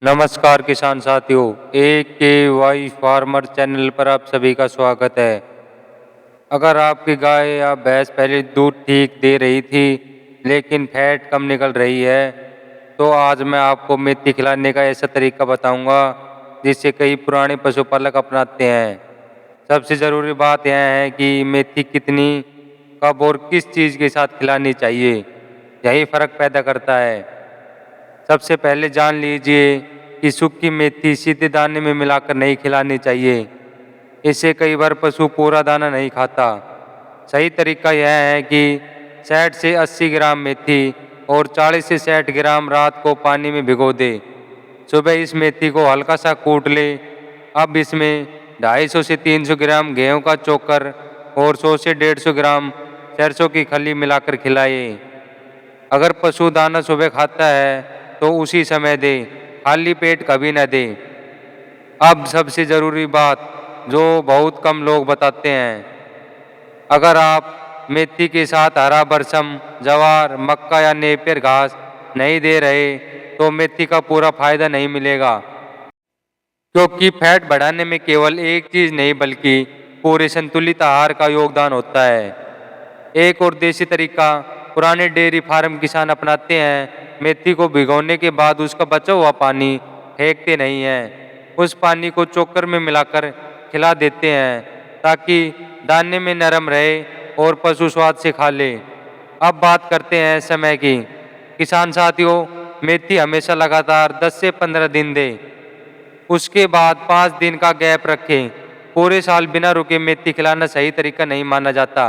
नमस्कार किसान साथियों, एक के वाई फार्मर चैनल पर आप सभी का स्वागत है। अगर आपकी गाय या भैंस पहले दूध ठीक दे रही थी लेकिन फैट कम निकल रही है, तो आज मैं आपको मेथी खिलाने का ऐसा तरीका बताऊंगा जिससे कई पुराने पशुपालक अपनाते हैं। सबसे ज़रूरी बात यह है कि मेथी कितनी, कब और किस चीज़ के साथ खिलानी चाहिए, यही फ़र्क पैदा करता है। सबसे पहले जान लीजिए कि सूखी मेथी सीधे दाने में मिलाकर नहीं खिलानी चाहिए। इससे कई बार पशु पूरा दाना नहीं खाता। सही तरीका यह है कि 60 से 80 ग्राम मेथी और 40 से 60 ग्राम रात को पानी में भिगो दे। सुबह इस मेथी को हल्का सा कूट ले। अब इसमें 250 से 300 ग्राम गेहूं का चोकर और 100 से 150 ग्राम सरसों की खली मिलाकर खिलाए। अगर पशु दाना सुबह खाता है तो उसी समय दे, खाली पेट कभी न दे। अब सबसे ज़रूरी बात जो बहुत कम लोग बताते हैं, अगर आप मेथी के साथ हरा बरसम, जवार, मक्का या नेपियर घास नहीं दे रहे तो मेथी का पूरा फायदा नहीं मिलेगा, क्योंकि फैट बढ़ाने में केवल एक चीज़ नहीं बल्कि पूरे संतुलित आहार का योगदान होता है। एक और देसी तरीका पुराने डेयरी फार्म किसान अपनाते हैं। मेथी को भिगोने के बाद उसका बचा हुआ पानी फेंकते नहीं हैं। उस पानी को चोकर में मिलाकर खिला देते हैं ताकि दाने में नरम रहे और पशु स्वाद से खा ले। अब बात करते हैं समय की। किसान साथियों, मेथी हमेशा लगातार 10 से 15 दिन दें। उसके बाद 5 दिन का गैप रखें। पूरे साल बिना रुके मेथी खिलाना सही तरीका नहीं माना जाता।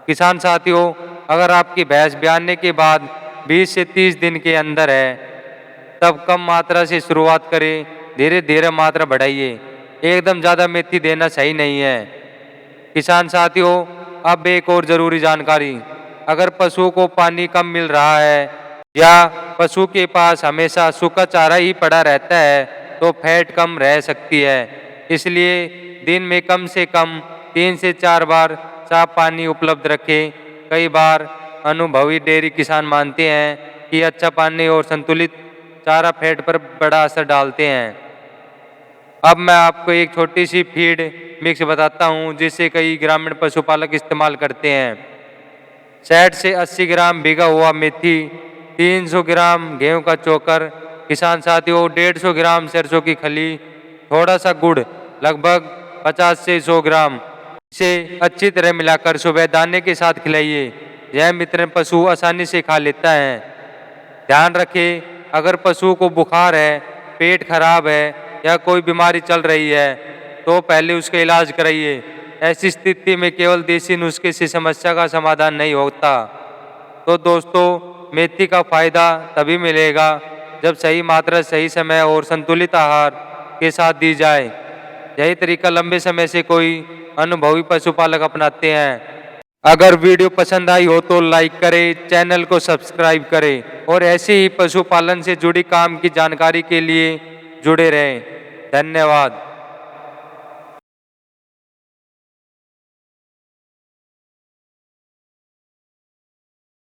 किसान साथियों, अगर आपकी भैंस ब्याने के बाद 20 से 30 दिन के अंदर है, तब कम मात्रा से शुरुआत करें, धीरे धीरे मात्रा बढ़ाइए। एकदम ज़्यादा मेथी देना सही नहीं है। किसान साथियों, अब एक और ज़रूरी जानकारी, अगर पशु को पानी कम मिल रहा है या पशु के पास हमेशा सूखा चारा ही पड़ा रहता है तो फैट कम रह सकती है। इसलिए दिन में कम से कम 3 से 4 बार साफ पानी उपलब्ध रखें। कई बार अनुभवी डेयरी किसान मानते हैं कि अच्छा पानी और संतुलित चारा फैट पर बड़ा असर डालते हैं। अब मैं आपको एक छोटी सी फीड मिक्स बताता हूँ जिसे कई ग्रामीण पशुपालक इस्तेमाल करते हैं। 60 से 80 ग्राम भिगा हुआ मेथी, 300 ग्राम गेहूं का चोकर, किसान साथियों 150 ग्राम सरसों की खली, थोड़ा सा गुड़ लगभग 50 से 100 ग्राम, इसे अच्छी तरह मिलाकर सुबह दाने के साथ खिलाइए। यह मिश्रण पशु आसानी से खा लेता है। ध्यान रखें, अगर पशु को बुखार है, पेट खराब है या कोई बीमारी चल रही है तो पहले उसका इलाज कराइए। ऐसी स्थिति में केवल देसी नुस्खे से समस्या का समाधान नहीं होता। तो दोस्तों, मेथी का फायदा तभी मिलेगा जब सही मात्रा, सही समय और संतुलित आहार के साथ दी जाए। यही तरीका लंबे समय से कोई अनुभवी पशुपालक अपनाते हैं। अगर वीडियो पसंद आई हो तो लाइक करें, चैनल को सब्सक्राइब करें और ऐसे ही पशुपालन से जुड़ी काम की जानकारी के लिए जुड़े रहें। धन्यवाद।